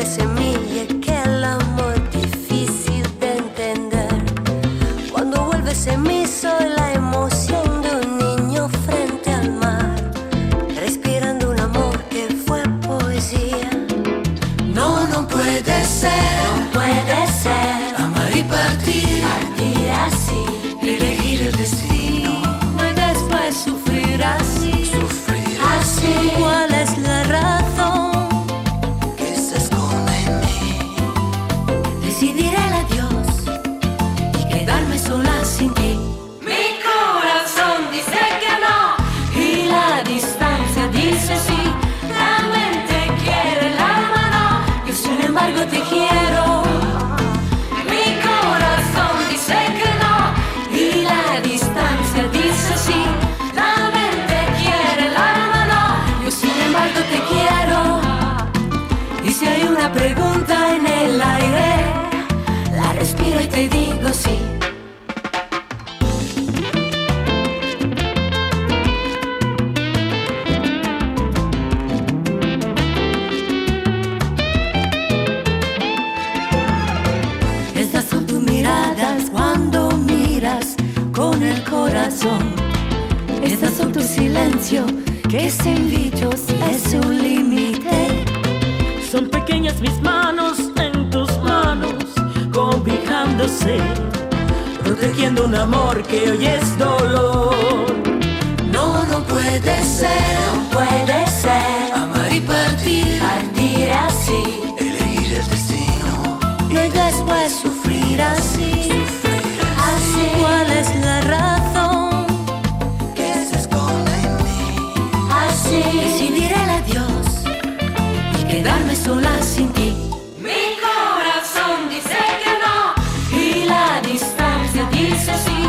de semilla que el amor es difícil de entender. Cuando vuelves en mí soy la emoción de un niño frente al mar, respirando un amor que fue poesía. No, no puede ser, No puede ser amar y partir así, elegir el destino, y después sufrir así. sufrir Así, ¿cuál es la razón? que se esconde en mí. Decidir el adiós y quedarme sola sin ti. Mi corazón dice que no y la distancia dice sí. La mente quiere, el alma no. Yo sin embargo te quiero. Mi corazón dice que no y la distancia dice sí. La mente quiere, el alma no. Yo sin embargo te quiero. Y si hay una pregunta en el aire, la respiro y te digo sí. Estas son tus miradas cuando miras con el corazón. Estas son tus silencios que sin dichos es un límite. Son pequeñas mis manos en tus manos, cobijándose, protegiendo un amor que hoy es dolor. No, no puede ser, No puede ser amar y partir partir así elegir el destino, y después sufrir así. Así, ¿cuál es la razón? que se esconde en mí. Así, decidir el adiós y quedarme sola sin ti. Mi corazón dice que no y la distancia dice sí.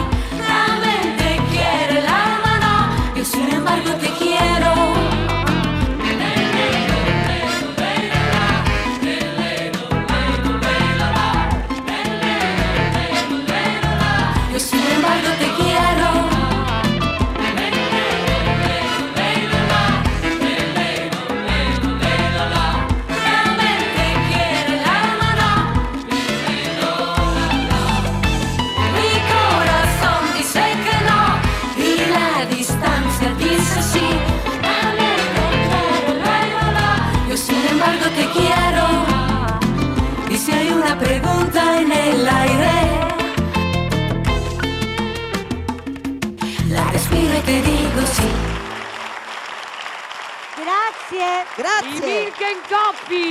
La mente quiere, el alma no. Yo sin embargo te quiero. Yo sin embargo te quiero. La mente quiere, el alma no. Mi corazón dice que no y la distancia dice sí. La mente quiere, el alma no. Yo sin embargo te quiero. Y si hay una pregunta en el aire, la respiro y te digo sí. Grazie. I Milk and Coffee!